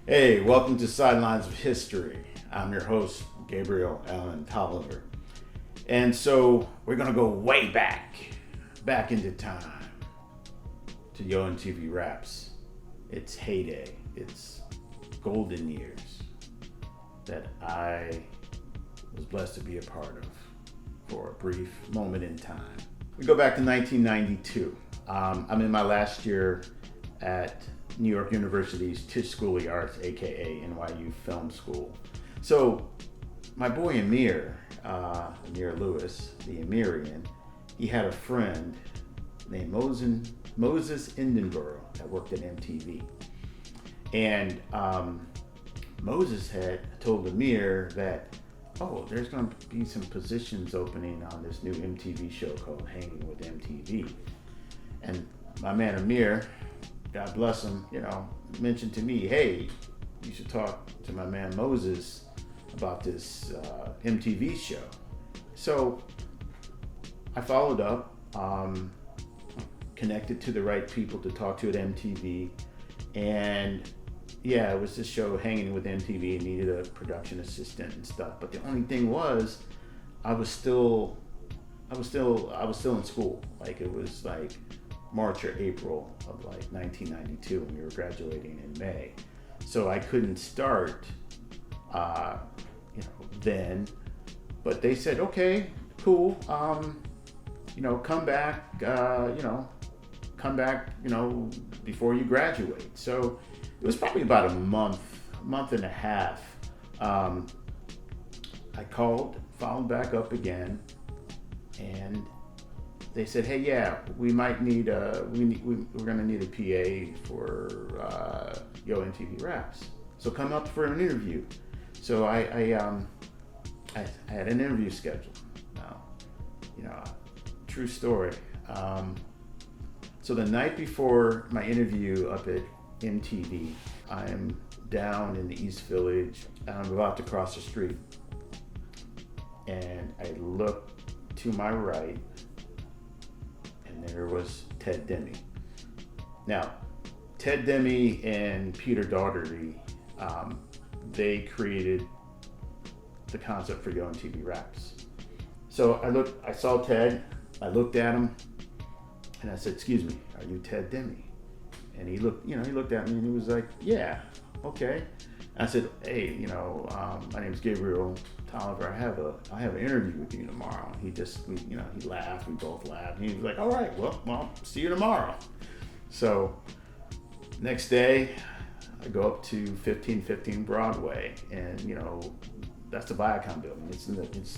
Hey, welcome to Sidelines of History. I'm your host, Gabriel Tolliver. And so we're going to go way back into time to Yo MTV RAPS. It's heyday, it's golden years that I was blessed to be a part of for a brief moment in time. We go back to 1992. I'm in my last year at New York University's Tisch School of the Arts, aka NYU Film School. So my boy Amir Lewis, the Amirian, he had a friend named Moses Indenborough that worked at MTV. And Moses had told Amir that, there's going to be some positions opening on this new MTV show called Hanging with MTV. And my man Amir, God bless him, mentioned to me, hey, you should talk to my man Moses about this MTV show. So I followed up, connected to the right people to talk to at MTV, and yeah, it was this show Hanging with MTV. It needed a production assistant and stuff. But the only thing was, I was still in school. Like it was like March or April of like 1992, and we were graduating in May. So I couldn't start, then. But they said, okay, cool. Come back. Before you graduate. So it was probably about a month and a half. I called, followed back up again, and they said, hey, yeah, we might need we're gonna need a PA for Yo MTV RAPS. So come up for an interview. So I had an interview scheduled. Now, true story. So the night before my interview up at MTV, I'm down in the East Village, and I'm about to cross the street, and I look to my right, and there was Ted Demme. Now, Ted Demme and Peter Daugherty, they created the concept for Yo MTV RAPS. So I saw Ted, I looked at him, and I said, excuse me, are you Ted Demme? And he looked at me and he was like, yeah, okay. I said, hey, my name's Gabriel Tolliver. I have an interview with you tomorrow. He laughed, we both laughed. And he was like, all right, well, see you tomorrow. So next day, I go up to 1515 Broadway, and that's the Viacom building. It's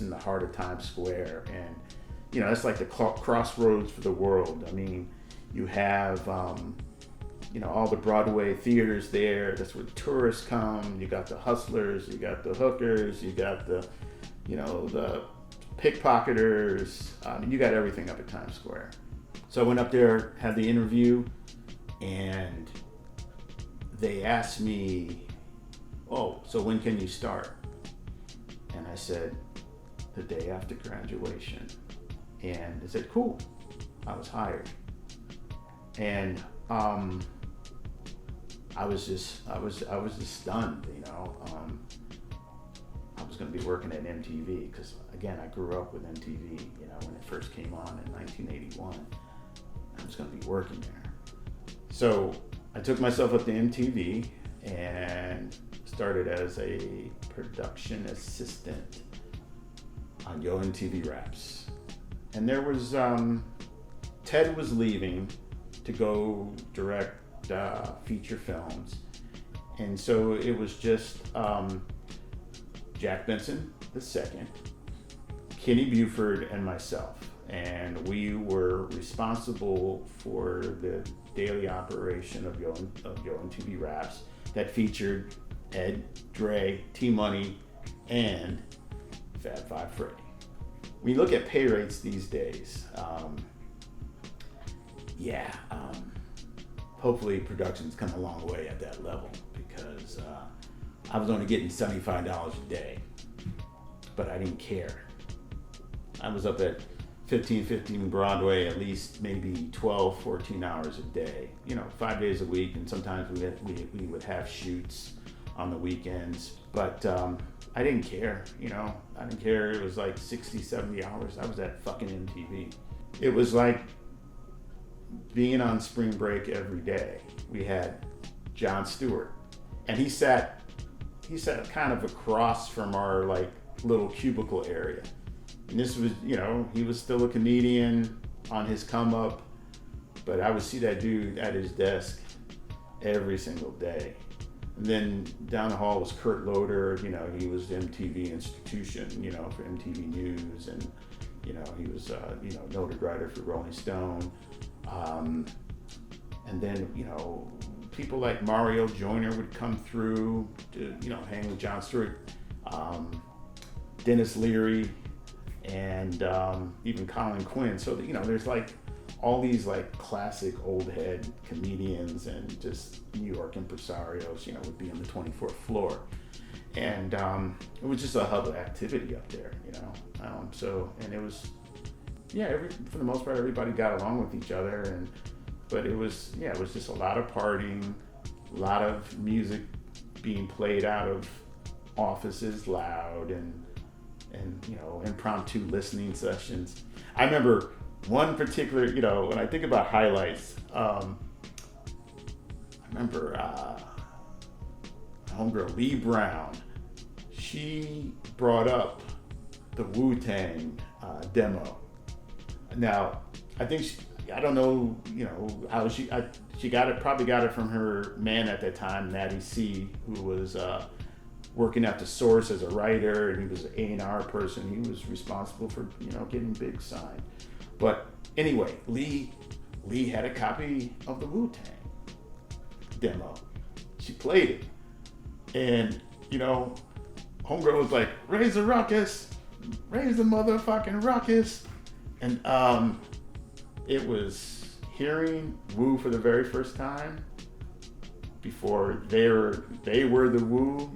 in the heart of Times Square, and it's like the crossroads for the world. I mean, you have all the Broadway theaters there. That's where tourists come. You got the hustlers, you got the hookers, you got the pickpocketers. You got everything up at Times Square. So I went up there, had the interview, and they asked me, so when can you start? And I said, the day after graduation. And they said, cool. I was hired. And I was just stunned, I was going to be working at MTV because, again, I grew up with MTV, when it first came on in 1981. I was going to be working there. So I took myself up to MTV and started as a production assistant on Yo MTV RAPS. And there was, Ted was leaving to go direct feature films. And so it was just Jack Benson II, Kenny Buford, and myself. And we were responsible for the daily operation of Yo MTV RAPS that featured Ed, Dre, T-Money, and Fab Five Freddy. When you look at pay rates these days, hopefully production's come a long way at that level, because I was only getting $75 a day, but I didn't care. I was up at 1515 Broadway at least maybe 12, 14 hours a day, 5 days a week, and sometimes we would have shoots on the weekends. But I didn't care, I didn't care. It was like 60, 70 hours. I was at fucking MTV. It was like being on spring break every day. We had Jon Stewart, and he sat kind of across from our like little cubicle area. And this was, he was still a comedian on his come up, but I would see that dude at his desk every single day. And then down the hall was Kurt Loder, he was the MTV institution, for MTV News, and, he was, noted writer for Rolling Stone. And then, people like Mario Joyner would come through to, hang with Jon Stewart, Dennis Leary, and even Colin Quinn. So, there's like all these like classic old head comedians and just New York impresarios, would be on the 24th floor. And it was just a hub of activity up there, and it was, for the most part, everybody got along with each other. But it was just a lot of partying, a lot of music being played out of offices loud, and impromptu listening sessions. I remember one particular, when I think about highlights, I remember homegirl Lee Brown. She brought up the Wu-Tang demo. Now, I think I don't know, how she probably got it from her man at that time, Matty C, who was working at the Source as a writer, and he was an A&R person. He was responsible for, getting Big signed. But anyway, Lee had a copy of the Wu-Tang demo. She played it, and homegirl was like, "Raise the ruckus, raise the motherfucking ruckus," and it was hearing Wu for the very first time before they were the Wu,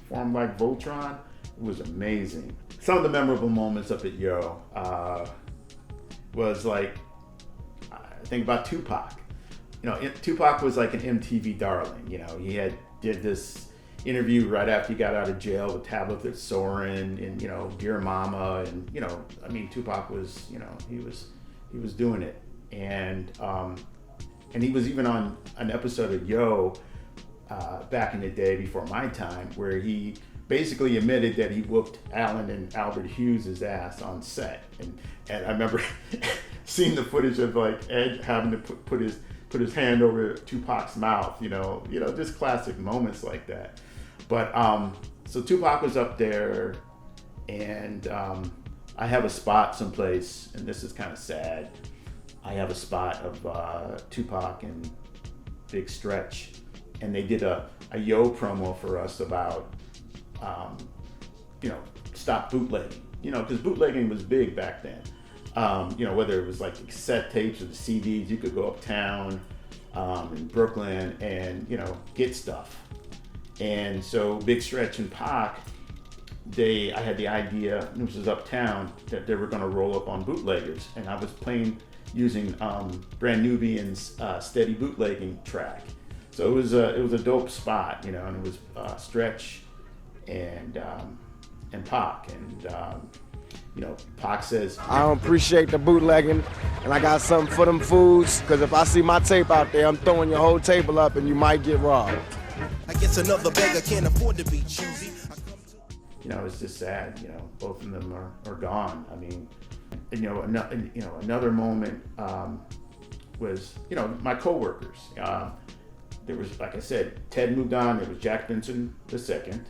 formed like Voltron. It was amazing. Some of the memorable moments up at Yo was like, I think about Tupac. Tupac was like an MTV darling. He did this interview right after he got out of jail with Tabitha Soren and Dear Mama, and Tupac was he was doing it, and he was even on an episode of Yo back in the day before my time, where he basically admitted that he whooped Alan and Albert Hughes' ass on set, and I remember seeing the footage of like Ed having to put his hand over Tupac's mouth, just classic moments like that. But so Tupac was up there, and I have a spot someplace, and this is kind of sad. I have a spot of Tupac and Big Stretch, and they did a Yo promo for us about, stop bootlegging, because bootlegging was big back then. Whether it was like the cassette tapes or the CDs, you could go uptown in Brooklyn and, get stuff. And so Big Stretch and Pac, I had the idea, this was uptown, that they were going to roll up on bootleggers. And I was using Brand Nubian's Steady Bootlegging track. So it was a dope spot, and it was Stretch and Pac. And Pac says, "I don't appreciate the bootlegging, and I got something for them fools, because if I see my tape out there, I'm throwing your whole table up and you might get robbed." I guess another beggar can't afford to be choosy. It's just sad, both of them are gone. Another moment was, my coworkers. There was, like I said, Ted moved on. There was Jack Benson II,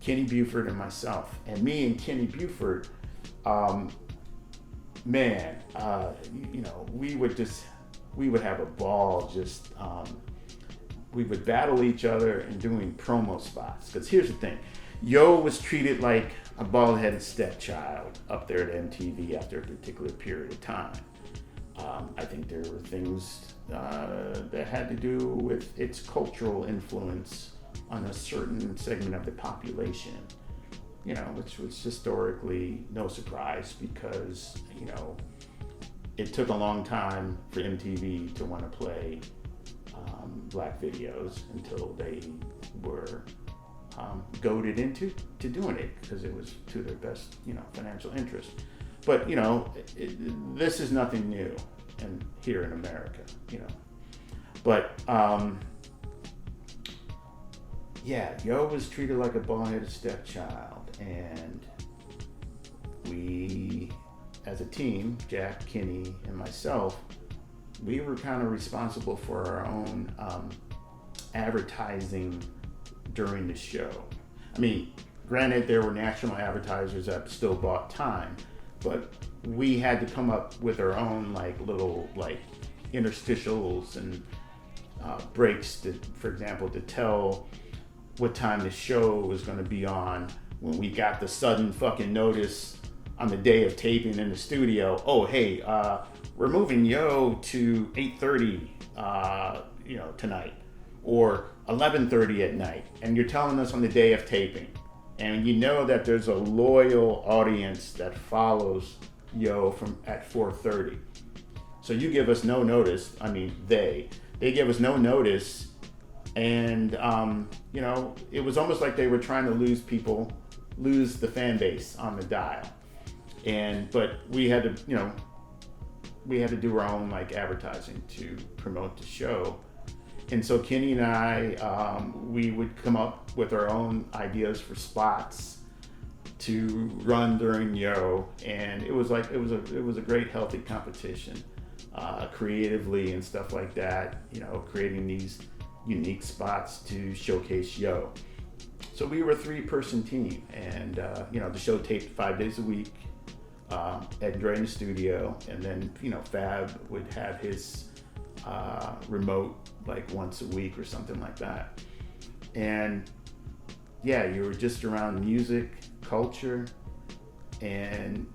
Kenny Buford, and myself. And me and Kenny Buford, we would have a ball. We would battle each other in doing promo spots. Because here's the thing, Yo was treated like a bald-headed stepchild up there at MTV after a particular period of time. I think there were things that had to do with its cultural influence on a certain segment of the population, which was historically no surprise, because, it took a long time for MTV to want to play black videos until they were goaded into doing it because it was to their best, financial interest. But this is nothing new, and here in America, But Yo was treated like a bald-headed stepchild, and we, as a team, Jack, Kenny, and myself, we were kind of responsible for our own advertising during the show. I mean, granted, there were national advertisers that still bought time, but we had to come up with our own little interstitials and breaks to, for example, to tell what time the show was going to be on when we got the sudden fucking notice on the day of taping in the studio. Oh, hey, we're moving Yo to 8:30, tonight, or 11:30 at night, and you're telling us on the day of taping, and that there's a loyal audience that follows Yo from at 4:30. So you give us no notice. I mean, they give us no notice, and it was almost like they were trying to lose the fan base on the dial. But we had to do our own advertising to promote the show. And so Kenny and I, we would come up with our own ideas for spots to run during Yo, and it was a great healthy competition, creatively and stuff like that. Creating these unique spots to showcase Yo. So we were a 3-person team, and the show taped 5 days a week. Ed Dre in the studio, and then Fab would have his remote once a week or something like that. And you were just around music, culture, and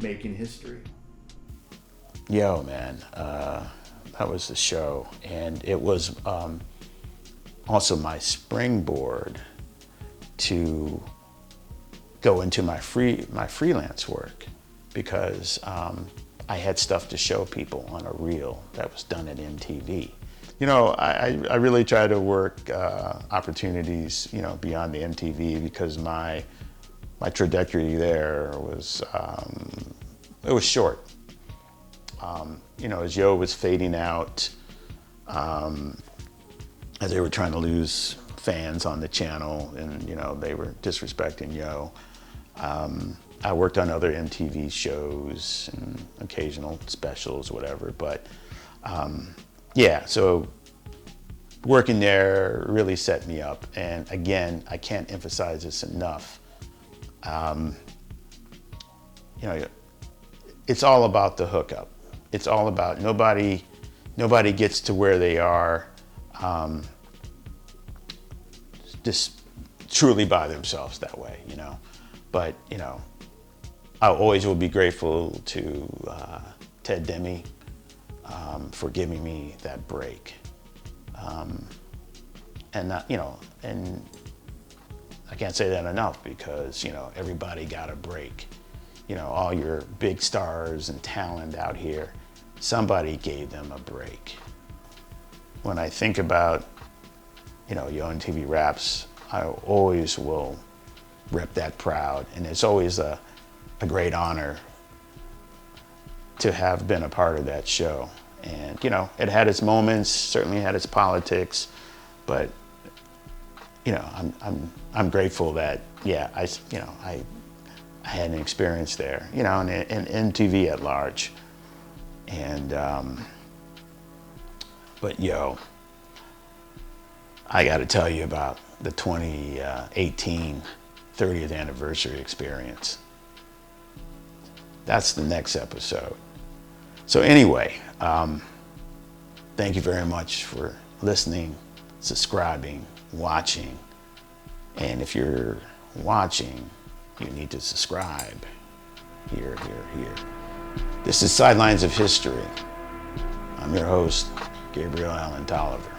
making history. Yo, man, that was the show, and it was also my springboard to go into my freelance work, because I had stuff to show people on a reel that was done at MTV. I really try to work opportunities, beyond the MTV, because my trajectory there was, it was short. As Yo was fading out, as they were trying to lose fans on the channel, and they were disrespecting Yo. I worked on other MTV shows and occasional specials, whatever. But so working there really set me up. And again, I can't emphasize this enough. It's all about the hookup. It's all about nobody gets to where they are just truly by themselves that way, But, I always will be grateful to Ted Demme for giving me that break. And I can't say that enough, because, everybody got a break. All your big stars and talent out here, somebody gave them a break. When I think about, Yo MTV RAPS, I always will rep that proud, and it's always a great honor to have been a part of that show. And it had its moments, certainly had its politics, but I'm grateful that I had an experience there, and MTV at large. And but Yo, I got to tell you about the 2018 30th anniversary experience. That's the next episode. So anyway, thank you very much for listening, subscribing, watching. And if you're watching, you need to subscribe. Here. This is Sidelines of History. I'm your host, Gabriel Tolliver.